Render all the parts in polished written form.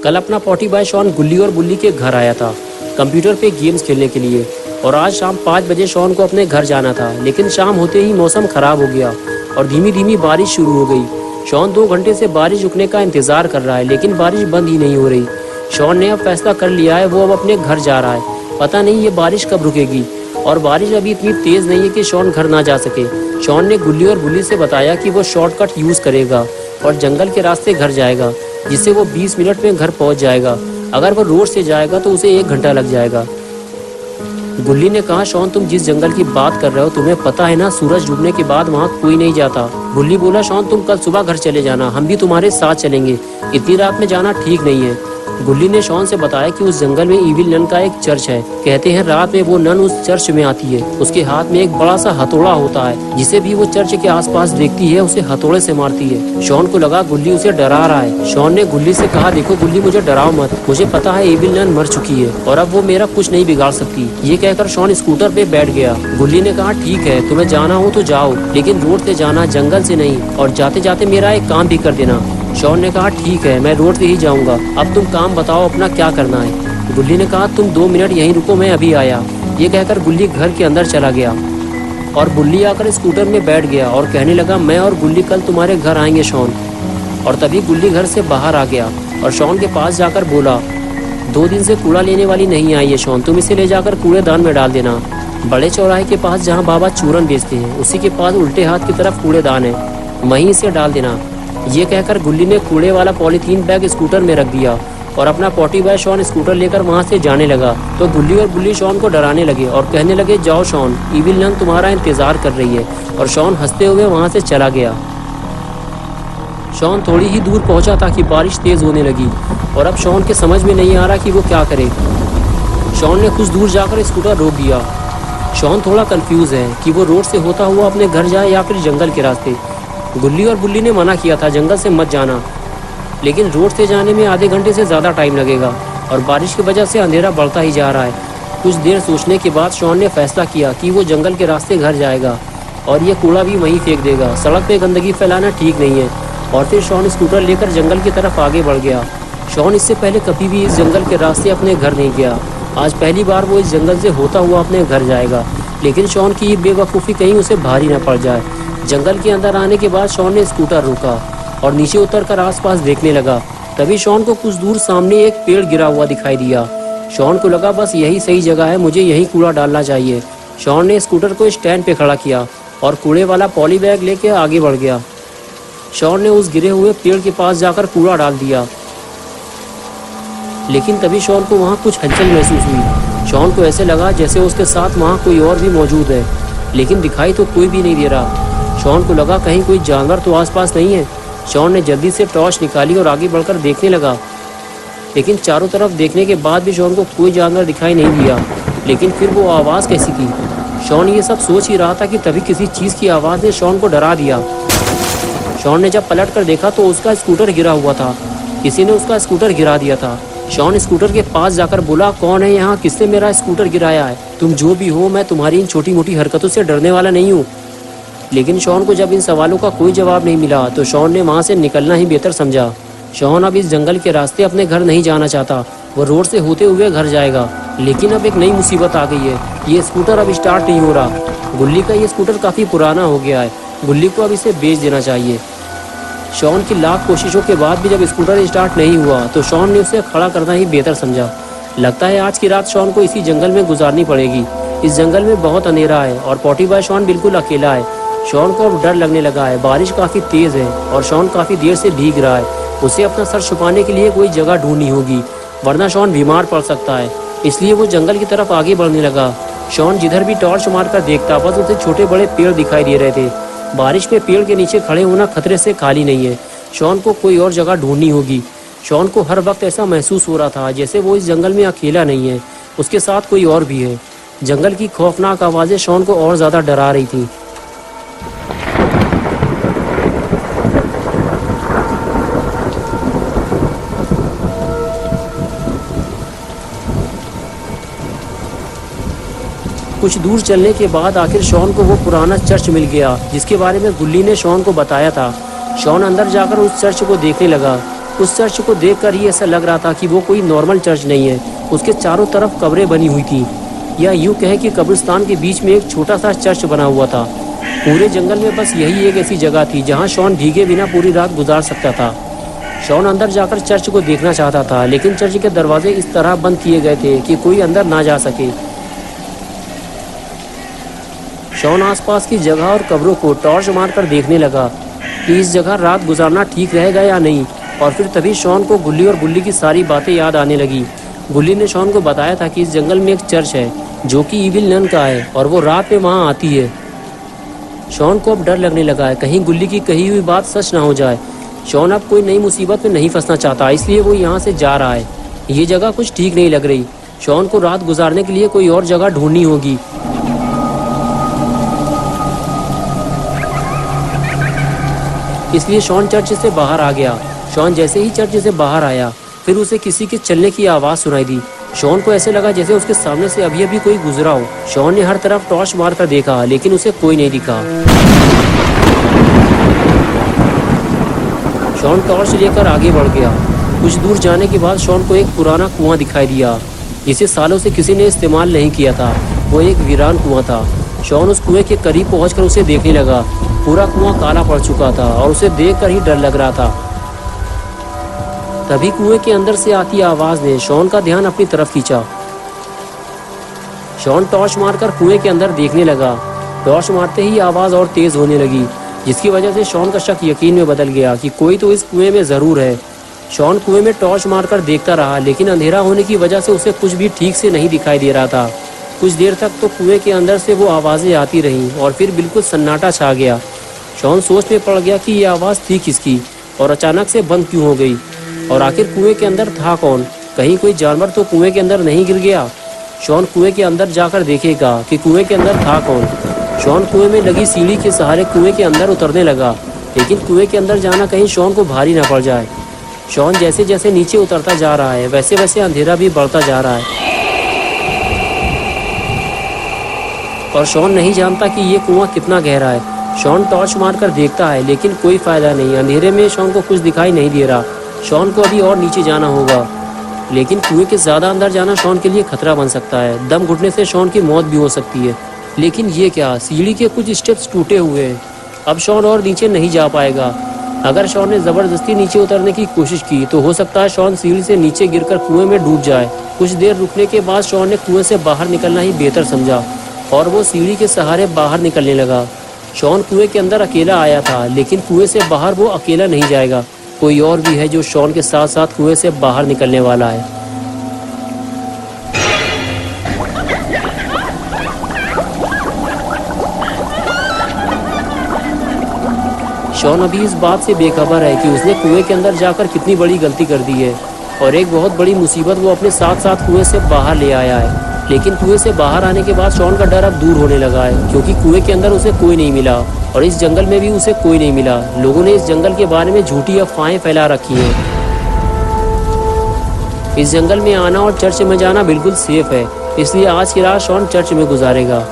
कल अपना potty boy Shawn गुल्ली और बुल्ली के घर आया था कंप्यूटर पे गेम्स खेलने के लिए, और आज शाम 5 बजे शॉन को अपने घर जाना था। लेकिन शाम होते ही मौसम खराब हो गया और धीमी धीमी बारिश शुरू हो गई। शॉन 2 घंटे से बारिश रुकने का इंतजार कर रहा है, लेकिन बारिश बंद ही नहीं हो रही। शॉन ने अब फैसला कर लिया है, वो अब अपने घर जा रहा है। पता नहीं ये बारिश कब रुकेगी, और बारिश अभी इतनी तेज नहीं है कि शॉन घर ना जा सके। शॉन ने गुल्ली और बुल्ली से बताया कि वो शॉर्टकट यूज करेगा और जंगल के रास्ते घर जाएगा, जिससे वो 20 मिनट में घर पहुंच जाएगा। अगर वो रोड से जाएगा तो उसे 1 घंटा लग जाएगा। गुल्ली ने कहा, शॉन तुम जिस जंगल की बात कर रहे हो तुम्हें पता है ना, सूरज डूबने के बाद वहाँ कोई नहीं जाता। बुल्ली बोला, शॉन तुम कल सुबह घर चले जाना, हम भी तुम्हारे साथ चलेंगे। इतनी रात में जाना ठीक नहीं है। गुल्ली ने शॉन से बताया कि उस जंगल में ईविल नन का एक चर्च है। कहते हैं रात में वो नन उस चर्च में आती है। उसके हाथ में एक बड़ा सा हथौड़ा होता है, जिसे भी वो चर्च के आसपास देखती है उसे हथौड़े से मारती है। शॉन को लगा गुल्ली उसे डरा रहा है। शॉन ने गुल्ली से कहा, देखो गुल्ली मुझे डराओ मत, मुझे पता है ईविल नन मर चुकी है और अब वो मेरा कुछ नहीं बिगाड़ सकती। ये कहकर शॉन स्कूटर पे बैठ गया। गुल्ली ने कहा, ठीक है तुम्हें जाना हो तो जाओ, लेकिन रोड से जाना, जंगल से नहीं, और जाते जाते मेरा एक काम भी कर देना। शॉन ने कहा, ठीक है मैं रोड से ही जाऊंगा, अब तुम काम बताओ अपना क्या करना है। गुल्ली ने कहा, तुम 2 मिनट यहीं रुको, मैं अभी आया। ये कहकर गुल्ली घर के अंदर चला गया और बुल्ली आकर स्कूटर में बैठ गया और कहने लगा, मैं और गुल्ली कल तुम्हारे घर आएंगे शॉन। और तभी गुल्ली घर से बाहर आ गया और शॉन के पास जाकर बोला, 2 दिन से कूड़ा लेने वाली नहीं आई है शॉन, तुम इसे ले जाकर कूड़ेदान में डाल देना। बड़े चौराहे के पास जहाँ बाबा चूरन बेचते हैं उसी के पास उल्टे हाथ की तरफ कूड़ेदान है, वहीं इसे डाल देना। ये कहकर गुल्ली ने कूड़े वाला पॉलीथीन बैग स्कूटर में रख दिया और अपना पॉटी बॉय शॉन स्कूटर लेकर वहां से जाने लगा। तो गुल्ली और बुल्ली शॉन को डराने लगे और कहने लगे, जाओ शॉन, ईविल नन तुम्हारा इंतजार कर रही है। और शॉन हंसते हुए वहां से चला गया। शॉन थोड़ी ही दूर पहुंचा था कि बारिश तेज होने लगी और अब शॉन के समझ में नहीं आ रहा कि वो क्या करे। शॉन ने कुछ दूर जाकर स्कूटर रोक दिया। शॉन थोड़ा कंफ्यूज है कि वो रोड से होता हुआ अपने घर जाए या फिर जंगल के रास्ते। गुल्ली और बुल्ली ने मना किया था जंगल से मत जाना, लेकिन रोड से जाने में आधे घंटे से ज़्यादा टाइम लगेगा और बारिश की वजह से अंधेरा बढ़ता ही जा रहा है। कुछ देर सोचने के बाद शॉन ने फैसला किया कि वो जंगल के रास्ते घर जाएगा और ये कूड़ा भी वहीं फेंक देगा। सड़क पे गंदगी फैलाना ठीक नहीं है। और फिर शॉन स्कूटर लेकर जंगल की तरफ आगे बढ़ गया। शॉन इससे पहले कभी भी इस जंगल के रास्ते अपने घर नहीं गया। आज पहली बार वो इस जंगल से होता हुआ अपने घर जाएगा, लेकिन शॉन की बेवकूफ़ी कहीं उसे भारी न पड़ जाए। जंगल के अंदर आने के बाद शॉन ने स्कूटर रोका और नीचे उतरकर आसपास देखने लगा। तभी शॉन को कुछ दूर सामने एक पेड़ गिरा हुआ दिखाई दिया। शॉन को लगा बस यही सही जगह है, मुझे यही कूड़ा डालना चाहिए। शॉन ने स्कूटर को स्टैंड पे खड़ा किया और कूड़े वाला पॉली बैग लेके आगे बढ़ गया। शॉन ने उस गिरे हुए पेड़ के पास जाकर कूड़ा डाल दिया, लेकिन तभी शॉन को वहाँ कुछ हलचल महसूस हुई। शॉन को ऐसे लगा जैसे उसके साथ वहाँ कोई और भी मौजूद है, लेकिन दिखाई तो कोई भी नहीं दे रहा। शॉन को लगा कहीं कोई जानवर तो आसपास नहीं है। शॉन ने जल्दी से टॉर्च निकाली और आगे बढ़कर देखने लगा, लेकिन चारों तरफ देखने के बाद भी शॉन को कोई जानवर दिखाई नहीं दिया। लेकिन फिर वो आवाज़ कैसी थी? शॉन ये सब सोच ही रहा था कि तभी किसी चीज़ की आवाज़ ने शॉन को डरा दिया। शॉन ने जब पलट कर देखा तो उसका स्कूटर गिरा हुआ था। किसी ने उसका स्कूटर गिरा दिया था। शॉन स्कूटर के पास जाकर बोला, कौन है यहाँ, किसने मेरा स्कूटर गिराया है? तुम जो भी हो, मैं तुम्हारी इन छोटी मोटी हरकतों से डरने वाला नहीं हूँ। लेकिन शॉन को जब इन सवालों का कोई जवाब नहीं मिला तो शॉन ने वहाँ से निकलना ही बेहतर समझा। शॉन अब इस जंगल के रास्ते अपने घर नहीं जाना चाहता, वो रोड से होते हुए घर जाएगा। लेकिन अब एक नई मुसीबत आ गई है, ये स्कूटर अब स्टार्ट नहीं हो रहा। गुल्ली का ये स्कूटर काफ़ी पुराना हो गया है, गुल्ली को अब इसे बेच देना चाहिए। शॉन की लाख कोशिशों के बाद भी जब स्कूटर स्टार्ट नहीं हुआ तो शॉन ने उसे खड़ा करना ही बेहतर समझा। लगता है आज की रात शॉन को इसी जंगल में गुजारनी पड़ेगी। इस जंगल में बहुत अंधेरा है और पॉटी बॉय शॉन बिल्कुल अकेला है। शॉन को अब डर लगने लगा है, बारिश काफ़ी तेज़ है और शॉन काफ़ी देर से भीग रहा है। उसे अपना सर छुपाने के लिए कोई जगह ढूंढनी होगी, वरना शॉन बीमार पड़ सकता है। इसलिए वो जंगल की तरफ आगे बढ़ने लगा। शॉन जिधर भी टॉर्च मारकर देखता बस उसे छोटे बड़े पेड़ दिखाई दे रहे थे। बारिश में पेड़ के नीचे खड़े होना खतरे से खाली नहीं है। शॉन को कोई और जगह ढूंढनी होगी। शॉन को हर वक्त ऐसा महसूस हो रहा था जैसे वो इस जंगल में अकेला नहीं है, उसके साथ कोई और भी है। जंगल की खौफनाक आवाज़ें शॉन को और ज़्यादा डरा रही थी। कुछ दूर चलने के बाद आखिर शॉन को वो पुराना चर्च मिल गया जिसके बारे में गुल्ली ने शॉन को बताया था। शॉन अंदर जाकर उस चर्च को देखने लगा। उस चर्च को देखकर ही ऐसा लग रहा था कि वो कोई नॉर्मल चर्च नहीं है। उसके चारों तरफ कब्रें बनी हुई थी, या यूँ कहे कि कब्रिस्तान के बीच में एक छोटा सा चर्च बना हुआ था। पूरे जंगल में बस यही एक ऐसी जगह थी जहाँ शॉन भीगे बिना पूरी रात गुजार सकता था। शॉन अंदर जाकर चर्च को देखना चाहता था, लेकिन चर्च के दरवाजे इस तरह बंद किए गए थे कि कोई अंदर ना जा सके। शॉन आसपास की जगह और कब्रों को टॉर्च मारकर देखने लगा कि इस जगह रात गुजारना ठीक रहेगा या नहीं। और फिर तभी शॉन को गुल्ली और बुल्ली की सारी बातें याद आने लगी। गुल्ली ने शॉन को बताया था कि इस जंगल में एक चर्च है जो कि ईविल नन का है और वो रात में वहाँ आती है। शॉन को अब डर लगने लगा है, कहीं गुल्ली की कही हुई बात सच ना हो जाए। शॉन अब कोई नई मुसीबत में नहीं फंसना चाहता, इसलिए वो यहाँ से जा रहा है। ये जगह कुछ ठीक नहीं लग रही। शॉन को रात गुजारने के लिए कोई और जगह ढूंढनी होगी। इसलिए शॉन चर्च से बाहर आ गया। शॉन जैसे ही चर्च से बाहर आया, फिर उसे किसी के चलने की आवाज़ सुनाई दी। शॉन को ऐसे लगा जैसे उसके सामने से अभी अभी कोई गुजरा हो। शॉन ने हर तरफ टॉर्च मारकर देखा, लेकिन उसे कोई नहीं दिखा। शॉन टॉर्च लेकर आगे बढ़ गया। कुछ दूर जाने के बाद शॉन को एक पुराना कुआं दिखाई दिया, जिसे सालों से किसी ने इस्तेमाल नहीं किया था। वो एक वीरान कुआं था। शॉन उस कुएं के करीब पहुंचकर उसे देखने लगा। पूरा कुआं काला पड़ चुका था और उसे देखकर ही डर लग रहा था। तभी कुएं के अंदर से आती आवाज ने शॉन का ध्यान अपनी तरफ खींचा। शॉन टॉर्च मारकर कुएं के अंदर देखने लगा। टॉर्च मारते ही आवाज और तेज होने लगी, जिसकी वजह से शॉन का शक यकीन में बदल गया कि कोई तो इस कुएं में जरूर है। शॉन कुएं में टॉर्च मारकर देखता रहा, लेकिन अंधेरा होने की वजह से उसे कुछ भी ठीक से नहीं दिखाई दे रहा था। कुछ देर तक तो कुएं के अंदर से वो आवाजें आती रहीं और फिर बिल्कुल सन्नाटा छा गया। शॉन सोच में पड़ गया कि ये आवाज़ थी किसकी और अचानक से बंद क्यों हो गई, और आखिर कुएं के अंदर था कौन? कहीं कोई जानवर तो कुएं के अंदर नहीं गिर गया? शॉन कुएं के अंदर जाकर देखेगा कि कुएं के अंदर था कौन। शॉन कुएं में लगी सीढ़ी के सहारे कुएं के अंदर उतरने लगा, लेकिन कुएं के अंदर जाना कहीं शॉन को भारी ना पड़ जाए। शॉन जैसे जैसे नीचे उतरता जा रहा है, वैसे वैसे अंधेरा भी बढ़ता जा रहा है, और शॉन नहीं जानता कि ये कुआं कितना गहरा है। शॉन टॉर्च मारकर देखता है, लेकिन कोई फायदा नहीं। अंधेरे में शॉन को कुछ दिखाई नहीं दे रहा। शॉन को अभी और नीचे जाना होगा, लेकिन कुएं के ज़्यादा अंदर जाना शॉन के लिए खतरा बन सकता है। दम घुटने से शॉन की मौत भी हो सकती है। लेकिन ये क्या, सीढ़ी के कुछ स्टेप्स टूटे हुए हैं। अब शॉन और नीचे नहीं जा पाएगा। अगर शॉन ने ज़बरदस्ती नीचे उतरने की कोशिश की तो हो सकता है शॉन सीढ़ी से नीचे गिरकर कुएं में डूब जाए। कुछ देर रुकने के बाद शॉन ने कुएं से बाहर निकलना ही बेहतर समझा और वो सीढ़ी के सहारे बाहर निकलने लगा। शॉन कुएं के अंदर अकेला आया था, लेकिन कुएं से बाहर वो अकेला नहीं जाएगा। कोई और भी है जो शॉन के साथ साथ कुएं से बाहर निकलने वाला है। शॉन अभी इस बात से बेखबर है कि उसने कुएं के अंदर जाकर कितनी बड़ी गलती कर दी है, और एक बहुत बड़ी मुसीबत वो अपने साथ साथ कुएं से बाहर ले आया है। लेकिन कुएं से बाहर आने के बाद शॉन का डर अब दूर होने लगा है, क्योंकि कुएं के अंदर उसे कोई नहीं मिला और इस जंगल में भी उसे कोई नहीं मिला। लोगों ने इस जंगल के बारे में झूठी अफवाहें फैला रखी हैं। इस जंगल में आना और चर्च में जाना बिल्कुल सेफ है, इसलिए आज की रात शॉन चर्च में गुजारेगा।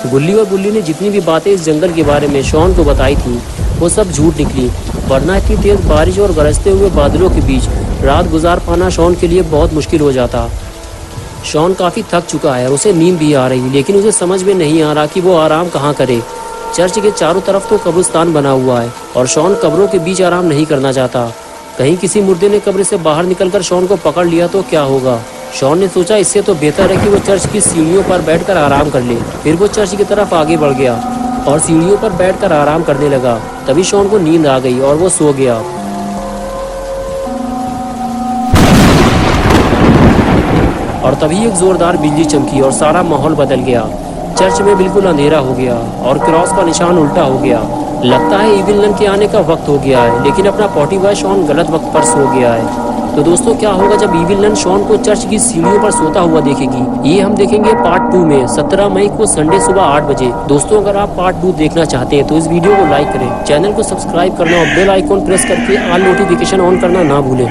गुल्ली और बुल्ली ने जितनी भी बातें इस जंगल के बारे में शॉन को बताई थी, वो सब झूठ निकली, वरना इतनी तेज बारिश और गरजते हुए बादलों के बीच रात गुजार पाना शॉन के लिए बहुत मुश्किल हो जाता। शॉन काफ़ी थक चुका है, उसे नींद भी आ रही, लेकिन उसे समझ में नहीं आ रहा कि वो आराम कहाँ करे। चर्च के चारों तरफ तो कब्रिस्तान बना हुआ है और शॉन कब्रों के बीच आराम नहीं करना चाहता। कहीं किसी मुर्दे ने कब्र से बाहर निकलकर शॉन को पकड़ लिया तो क्या होगा। शॉन ने सोचा इससे तो बेहतर है कि वो चर्च की सीढ़ियों पर बैठकर आराम कर ले। फिर वो चर्च की तरफ आगे बढ़ गया और सीढ़ियों पर बैठकर आराम करने लगा। तभी शॉन को नींद आ गई और वो सो गया। और तभी एक जोरदार बिजली चमकी और सारा माहौल बदल गया। चर्च में बिल्कुल अंधेरा हो गया और क्रॉस का निशान उल्टा हो गया। लगता है ईविल नन के आने का वक्त हो गया है, लेकिन अपना पॉटी बॉय शॉन गलत वक्त पर सो गया है। तो दोस्तों, क्या होगा जब ईविल नन शॉन को चर्च की सीढ़ियों पर सोता हुआ देखेगी, ये हम देखेंगे पार्ट 2 में 17 मई को संडे सुबह 8 बजे। दोस्तों, अगर आप पार्ट 2 देखना चाहते हैं तो इस वीडियो को लाइक करें, चैनल को सब्सक्राइब करना और बेल आइकॉन प्रेस करके ऑल नोटिफिकेशन ऑन करना ना भूलें।